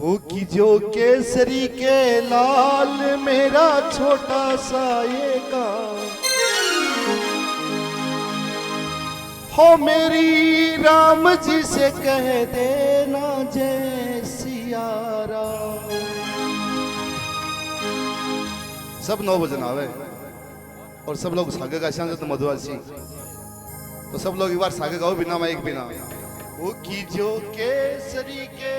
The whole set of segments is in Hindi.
हो कि जो केसरी के लाल मेरा छोटा सा ये काम हो मेरी राम जी से कह देना जय सिया राम। सब 9 बजे आवे और सब लोग सागे का शांत मधुवासी तो सब लोग एक बार सागे गाओ बिना माइक बिना। वो की जो केसरी के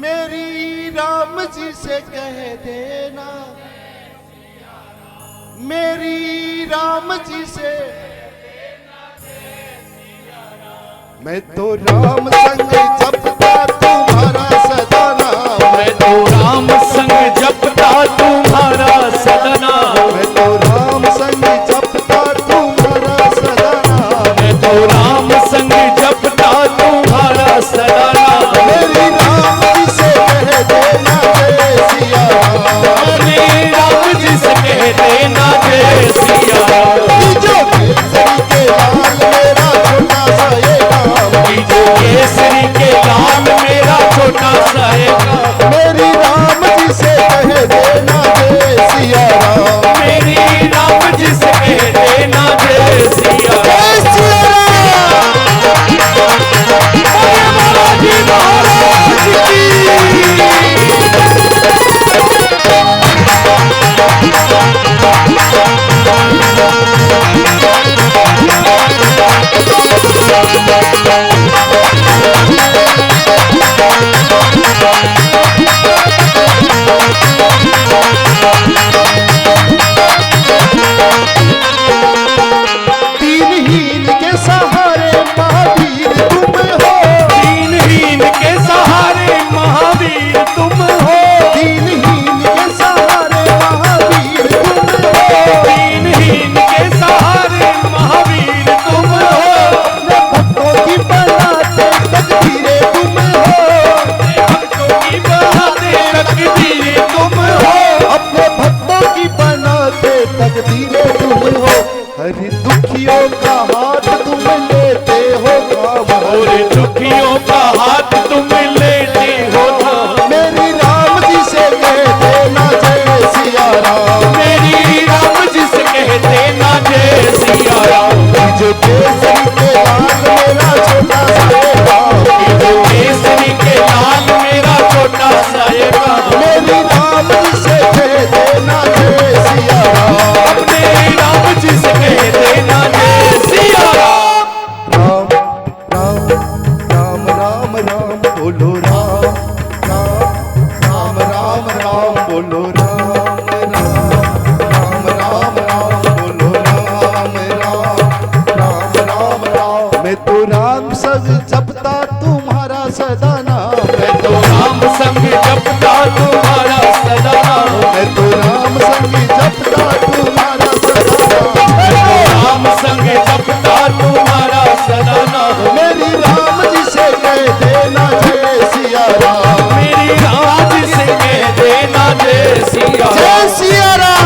मेरी राम जी से कह देना मेरी राम जी से मैं तो राम संग जपता तुम्हारा सदा नाम। मैं तो राम संग जपता तुम्हारा सदा नाम। मैं तो राम संग जपता तुम्हारा सदा नाम। मैं तो राम संग जपता तुम्हारा सदा नाम। मेरी राम जी से कह देना जय सिया राम। मेरे राम जी से कह देना जय सिया राम। जो केसरी के लाल मेरा छोटा सा ये काम। जो केसरी के लाल मेरा छोटा सा ये काम। मेरी राम जी से कह देना जय सिया राम। मेरी राम जी से कह देना जय सिया राम। जय सिया राम। बालाजी महाराज की दीनहीन के सहारे महावीर तुम हो। दीनहीन के सहारे महावीर तुम हो। दीनहीन के सहारे महावीर तुम हो। दीनहीन के सहारे महावीर तुम हो। भक्तों की बनाते तकदीरें तुम हो। भक्तों की बनाते तकदीरें तुम हो। अपने भक्तों की बनाते तकदीरें तुम हो। हर दुखियों का हाथ तुम लेते हो काम। और दुखियों का हाथ तुम लेते हो थाम। मेरी राम जी से कह देना जय सिया राम। मेरी राम जी से कह देना जय सिया राम। जो केसरी के लाल मेरा छोटा सा ये काम। जो केसरी के लाल मेरा छोटा सा ये काम। मेरी राम जी से कह देना जय सिया राम। मेरी राम जी से कह देना जय सिया राम। राम राम राम राम राम बोलो राम राम राम राम राम बोलो राम राम राम राम राम बोलो राम राम राम राम राम। मैं तो राम संग जपता तुम्हारा सदा नाम। मैं तो राम संग जपता तुम्हारा सदा नाम। मैं तो राम संग जपता तुम्हारा सदा नाम। मैं तो राम संग जपता तुम्हारा सदा नाम। मेरी राम जी से कह देना जय सिया राम। मेरी राम जी से कह देना जय सिया जय राम। सिया राम।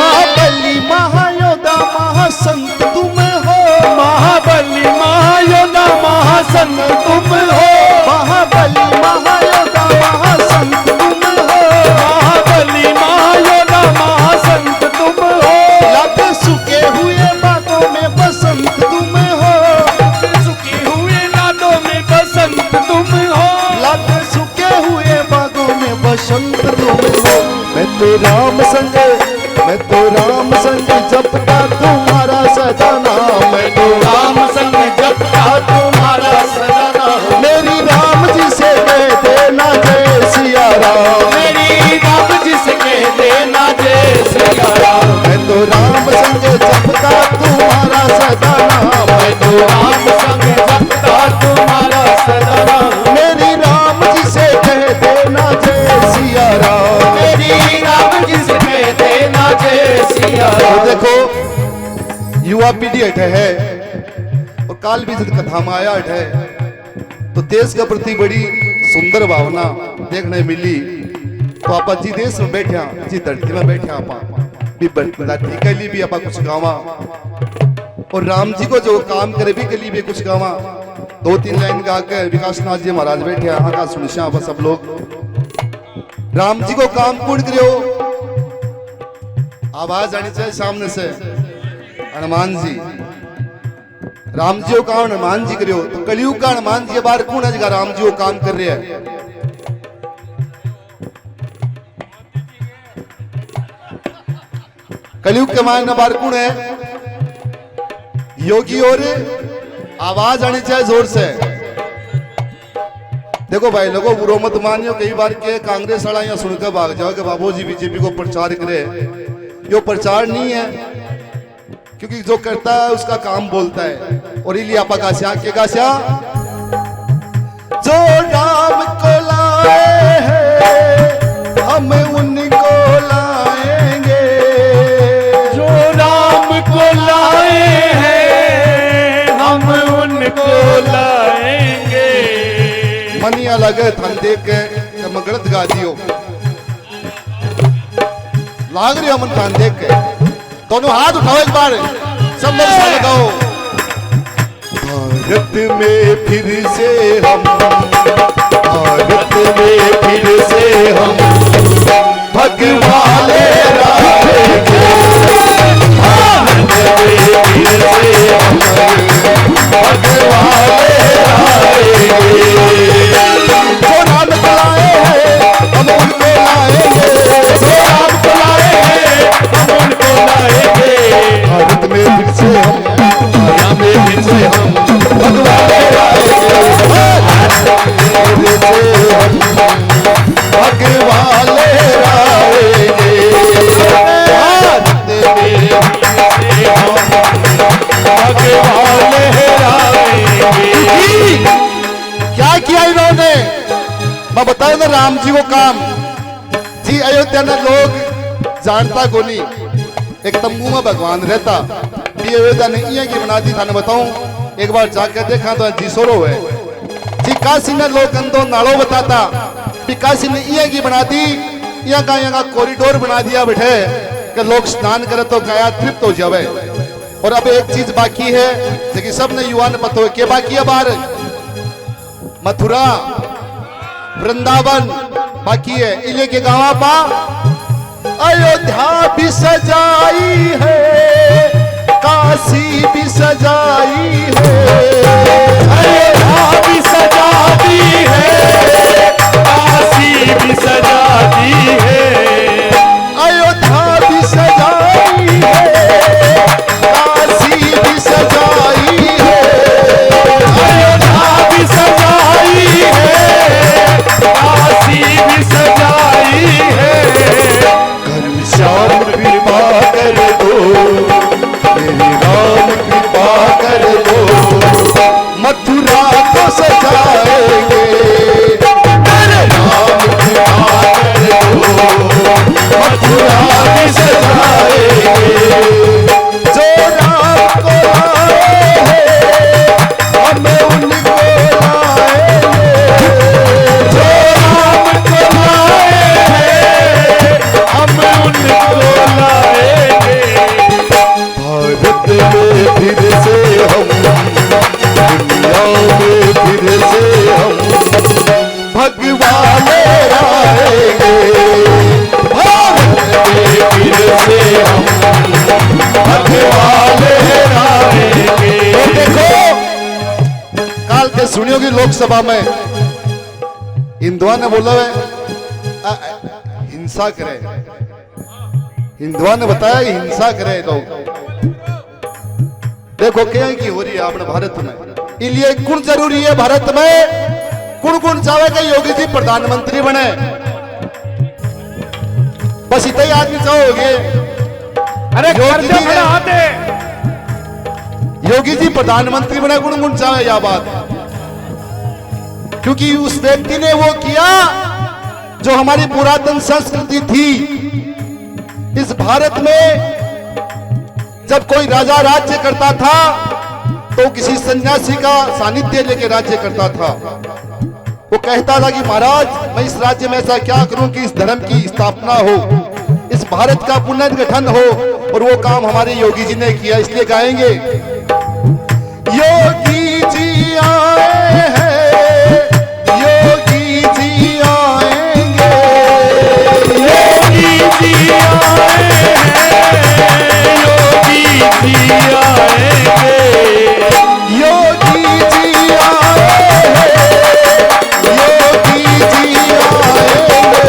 महाबली महायोद्धा महासंत तुम हो। महाबली महायोद्धा महासंत तुम हो। महाबली महायोद्धा महासंत तुम हो। महाबली महायोद्धा महासंत तुम हो। लग सुखे हुए बागों में बसंत तुम हो। सुखी हुए नादों में बसंत तुम हो। लग सुखे हुए बागों में बसंत तुम हो। मैं तो राम संग जपता तुम्हारा सदा नाम। मैं तो राम संग जपता तुम्हारा सदा नाम। मेरी राम जी से कह देना जय सिया राम। पीढ़ी अठे है और काल भी जित कथा में आया अठे तो देश के प्रति बड़ी सुंदर भावना देखने मिली। तो आपा जी देश में बैठा जी धरती में बैठा आपा भी धरती के लिए भी आपा कुछ गावा और राम जी को जो काम करे भी के लिए भी कुछ गावा। 2-3 लाइन गा कर विकास नाथ जी महाराज बैठे यहाँ का सुनिशा आप सब लोग राम जी को काम पूर्ण करो। आवाज आनी चाहिए सामने से हनुमान जी राम जी को काम हनुमान जी करो। तो कलयुग का हनुमान जी के बाहर कौन है जगह राम जी को काम कर रहे हैं? कलयुग के मान बार कौन है? योगी। और आवाज आनी चाहिए जोर से। देखो भाई लोगों बुरो मत मानियो, कई बार के कांग्रेस वाला यहाँ सुनकर भाग जाओ कि बाबू जी बीजेपी को प्रचार करे। यो प्रचार नहीं है, क्योंकि जो करता है उसका काम बोलता है। और इलिया पकाश्या के गाश्या जो राम को लाए हैं हम उनको लाएंगे, जो राम को लाए हैं हम उनको लाएंगे। मनिया लगे थन देख के मैं गलत गा दियो लाग रही हो मन थान देख के। दोनों हाथ उठाओ एक बार, सब लोग साथ लगाओ। भारत में फिर से हम, भारत में फिर से हम भगवाले राखेंगे। भारत में फिर से हम भगवाले राखेंगे। जो राम को लाए हैं हम उनको लाएंगे, जो राम को लाए हैं हम उनको लाएंगे। भारत में फिर से हम, भारत में फिर से हम भगवाले राखेंगे। भारत में फिर से हम भगवाले राखेंगे। भारत में फिर से हम भगवाले राखेंगे। क्या किया इन्होंने? मैं बताऊं ना राम जी को काम जी। अयोध्या में लोग जानता को नहीं, एक तंबू में भगवान रहता। अयोध्या ने इया की बना दी था। बताऊं एक बार जाकर देखा तो जी सोरो है जी। काशी ने लोग अंदो नाड़ो बताता, काशी ने इया की बना दी। यहाँ का कॉरिडोर बना दिया बैठे कि लोग स्नान करे तो गया तृप्त हो जावे। और अब एक चीज बाकी है लेकिन सबने युवा ने पता हो क्या बाकी है? बाहर मथुरा वृंदावन बाकी है। इले के गाँव पा अयोध्या भी सजाई है, काशी भी सजाई है। अयोध्या भी सजा दी है, काशी भी सजा दी है। अयोध्या भी सजाई है, काशी भी सजाई है। अयोध्या भी सजाई है, काशी भी सजाई है। घनश्याम कृपा कर दो, मेरी राम कृपा कर दो। मथुरा को सजाएंगे, मेरे राम कृपा कर दो। मथुरा भी सजाएंगे। जो राम को लाए हैं हमें उनको लाएंगे, जो राम को लाए हैं हम उनको लाएंगे। भारत में फिर से हम, दुनिया में फिर से हम भगवाले आएंगे। भारत में फिर से हम भगवाले आएंगे। तो देखो काल के सुनियोगी लोकसभा में हिंदुआ ने बोला है हिंसा करे। हिंदुआ ने बताया कि हिंसा करे लोग। देखो क्या की हो रही है अपने भारत में। इसलिए कौन जरूरी है भारत में? कौन कौन चाहे कि योगी जी प्रधानमंत्री बने? बस इतना ही आदमी चाहोगे। अरे योगी करते जी बड़ा ने- हाथे। योगी जी प्रधानमंत्री बने, कौन कौन चाहे यह बात? क्योंकि उस व्यक्ति ने वो किया जो हमारी पुरातन संस्कृति थी। इस भारत में जब कोई राजा राज्य करता था तो किसी सन्यासी का सानिध्य लेके राज्य करता था। वो कहता था कि महाराज, मैं इस राज्य में ऐसा क्या करूं कि इस धर्म की स्थापना हो, इस भारत का पुनर्गठन हो, और वो काम हमारे योगी जी ने किया। इसलिए गाएंगे, योगी जी आए हैं, योगी जी आएंगे, योगी जी आए हैं, योगी जी आएंगे, योगी जी आए हैं, योगी जी आएंगे,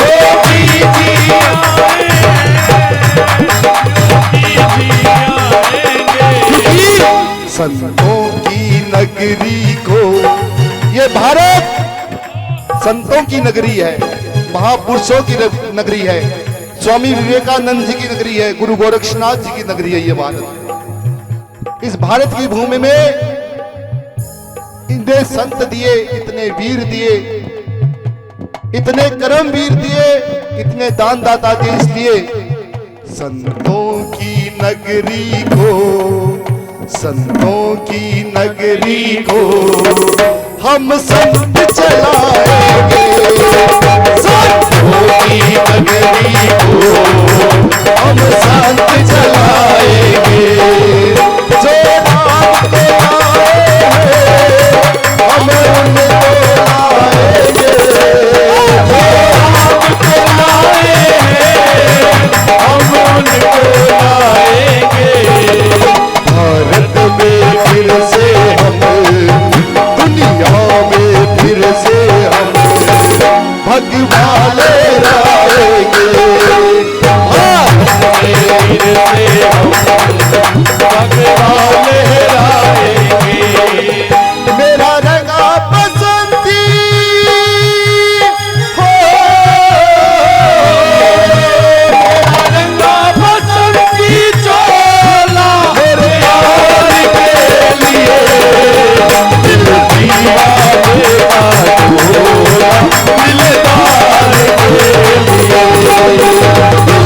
योगी जी आएंगे। संतों की नगरी को, ये भारत संतों की नगरी है, महापुरुषों की नगरी है, स्वामी विवेकानंद जी की नगरी है, गुरु गोरक्षनाथ जी की नगरी है ये भारत। इस भारत की भूमि में इतने संत दिए, इतने वीर दिए, इतने कर्मवीर दिए, इतने दान दाता दिए। इसलिए संतों की नगरी को, संतों की नगरी को हम संत चलाएंगे, संतों की नगरी को हम संत चलाएंगे, जो राम को आए हैं हम उनको आएंगे, जो राम को आए हैं हम उनको आएंगे। भारत में फिर से हम, दुनिया में फिर से हम भगवान लहराएंगे, भारत में फिर से हम भगवान लहराएंगे। मेरा रंगा बसंती हो, मेरा रंगा बसंती चोला मेरे यार के लिए, दिल दीवाने का चोला दिलदार के लिए, दिल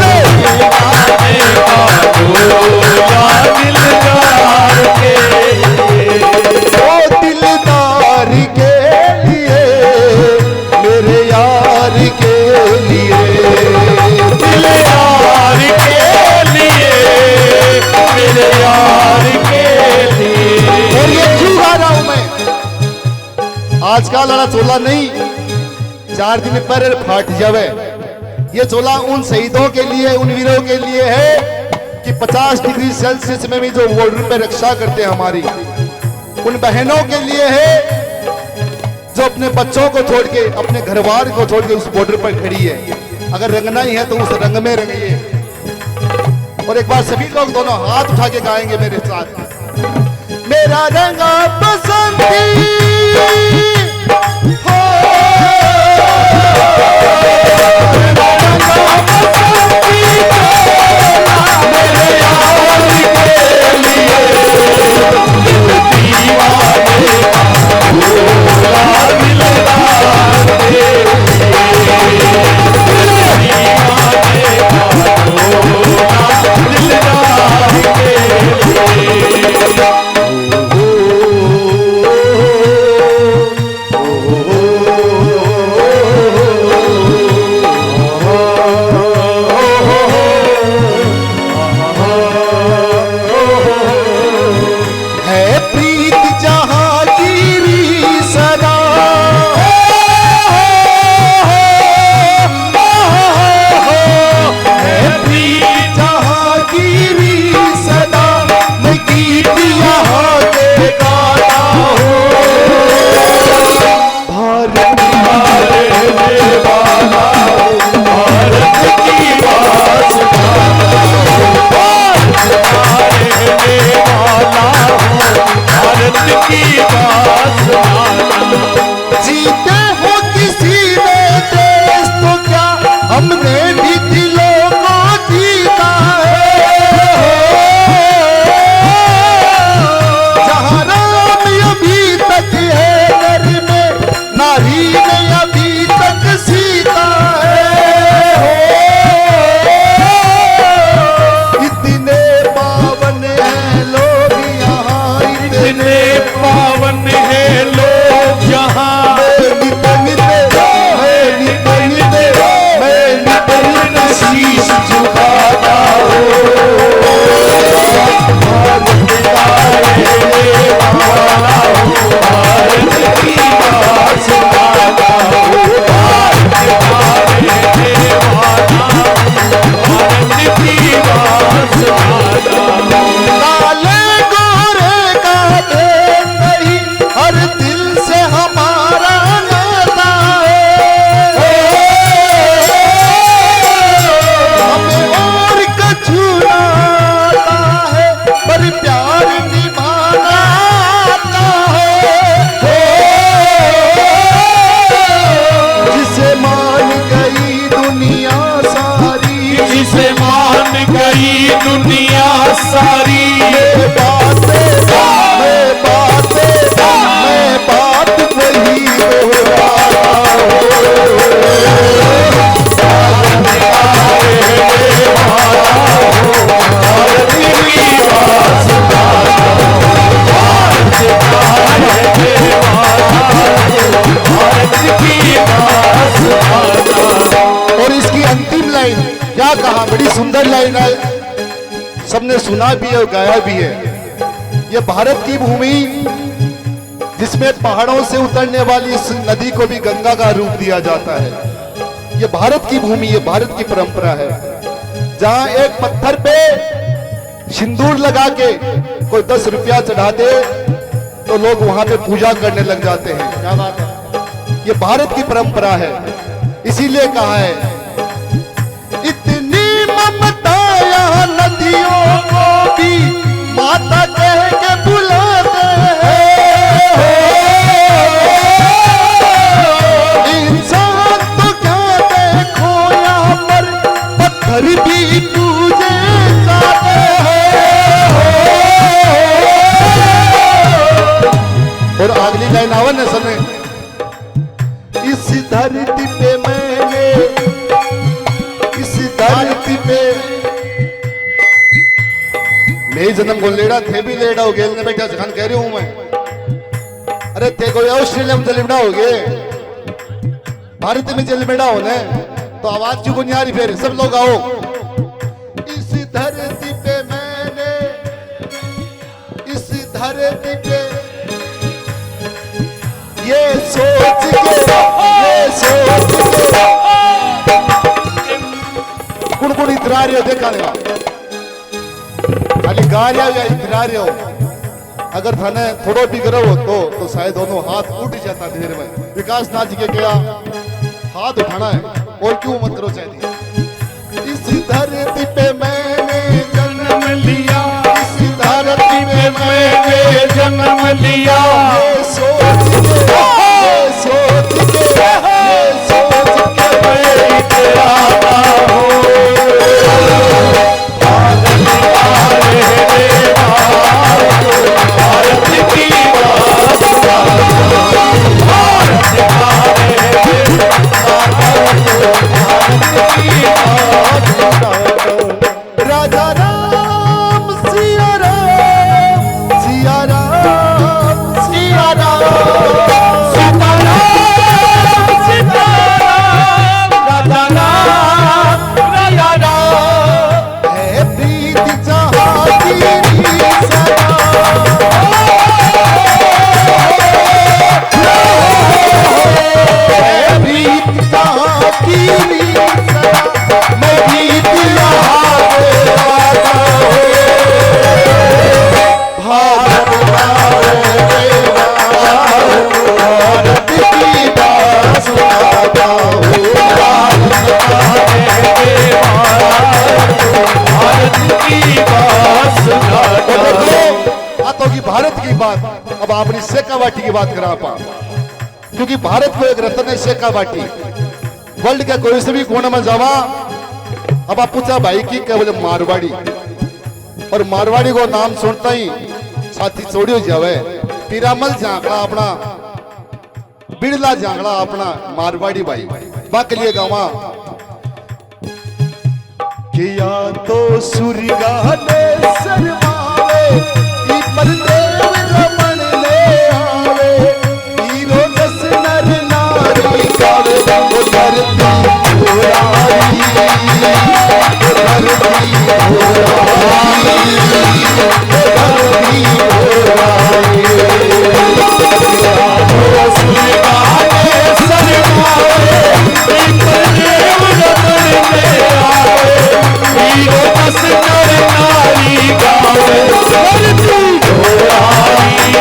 दीवाने का चोला दिलदार के लिए, ओ दिलदार के लिए, मेरे यार के लिए, दिल यार के लिए, मेरे यार के लिए। और ये क्यों गा रहा हूं मैं? आज का लड़ा चोला नहीं, 4 दिन पर फाट जावे। ये चोला उन शहीदों के लिए, उन वीरों के लिए है कि 50 डिग्री सेल्सियस में भी जो बॉर्डर पे रक्षा करते हैं हमारी, उन बहनों के लिए है जो अपने बच्चों को छोड़ के, अपने घरवार को छोड़ के उस बॉर्डर पर खड़ी है। अगर रंगना ही है तो उस रंग में रंगिए। और एक बार सभी लोग दोनों हाथ उठा के गाएंगे मेरे साथ, मेरा रंगा बसंती हो, मेरा रंगा बसंती चोला मेरे यार के लिए, दिल दीवाने का चोला दिलदार के लिए, दिल दीवाने का चोला दिलदार के लिए। है प्रीत जहांगीरी सदा, है प्रीत जहांगीरी सदा, मैं गीत यहाँ के गाता हूँ, भारत हारने वाला हूँ, भारत की बात गाता हूँ, भारत हारने वाला हूँ, भारत की बात सुनाना। जीते हो किसी ने देश तो क्या, हमने भी दिलों को जीता है, जहाँ राम अभी तक है घर में, नारी ने अभी तक सीता है, इतने लाइन, क्या कहा, बड़ी सुंदर लाइन है, सबने सुना भी है और गाया भी है। ये भारत की भूमि जिसमें पहाड़ों से उतरने वाली इस नदी को भी गंगा का रूप दिया जाता है। ये भारत की भूमि, ये भारत की परंपरा है, जहां एक पत्थर पे सिंदूर लगा के कोई 10 रुपया चढ़ा दे तो लोग वहां पे पूजा करने लग जाते हैं। क्या बात है, ये भारत की परंपरा है। इसीलिए कहा है, इतनी ममता यहाँ नदियों को भी माता कह के बुलाते हैं। इंसान तो क्या देखो यहाँ पर पत्थर भी पूजे जाते हैं। और अगली लाइन आवन है सर, इस धरती पे मैंने, इस धरती पे मेरी जन्म को लेड़ा थे भी लेड़ा हो गए, बैठा खान कह रही हूं मैं। अरे थे कोई ऑस्ट्रेलिया में जलमेड़ा हो गए, भारत में जलमेड़ा होने तो आवाज क्यों नहीं आ रही? फिर सब लोग आओ। इस धरती पे मैंने, इस धरती पे ये सोच के, ये सोच के कुण कुण इतरा रहे हो, देखा नहीं खाली गा रहे हो या इतरा रहे हो। अगर थाने थोड़ो भी करो तो शायद दोनों हाथ उठ जाता धीरे में। विकास नाथ जी के क्या हाथ उठाना है, और क्यों मत करो चाहिए। इस धरती पे मैंने जन्म लिया, इस धरती पे मैंने जन्म लिया, ये सोच के, ये सोच के, ये सोच के मैं तेरा हूँ। राजा राम सिया राम, सिया राम, सिया राम, सीता राम, राधा राम, राया राम, है प्रीत जहाँ की सदा, है प्रीत जहाँ की सदा, मैं गीत यहाँ पे गाता हूँ। भारत की बात सुनाता हूँ, भारत की बात सुनाता हूँ। हाथों की भारत की बात। अब आपने शेखावाटी की बात करा पा, क्योंकि भारत को एक रत्न है शेखावाटी। वर्ल्ड के कोई से भी कोने में जावा, अब आप पूछा भाई की क्या बोले मारवाड़ी, और मारवाड़ी को नाम सुनता ही साथी छोड़ी हो जावे। पीरामल जांगड़ा अपना, बिड़ला जांगड़ा अपना मारवाड़ी भाई बाक लिए गावा किया तो सूर्या ने शर्मावे, ई परदेव रमण ले आवे, हीरो जस नर नारी कावे, ओ धरती पुरानी, ओ धरती पुरानी, ओ धरती पुरानी। नारी गावे, धरती पुरानी।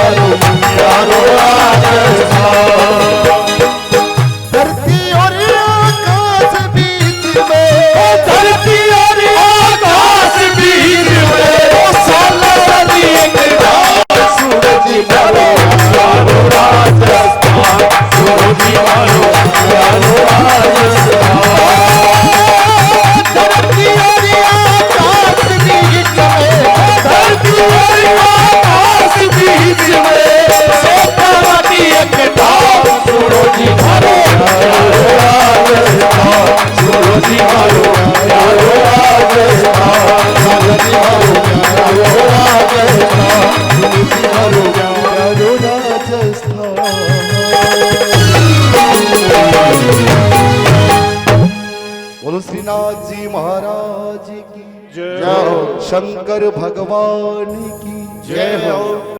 मारो प्यारो राजस्थान। धरती और आकाश बीच में, धरती और आकाश बीच में, साला नदी एक डाल, सूरज मारो प्यारो राजस्थान, सूरज मारो प्यारो राजस्थान। धरती और आकाश बीच में, धरती और आकाश बीच में, सोता नदी एक डाल, सूरज मारो प्यारो राजस्थान, सूरज मारो प्यारो राजस्थान, सूरज मारो प्यारो राजस्थान, सूरज मारो प्यारो राजस्थान। बोलो श्रीनाथ जी महाराज की जय जय हो, शंकर भगवान की जय हो।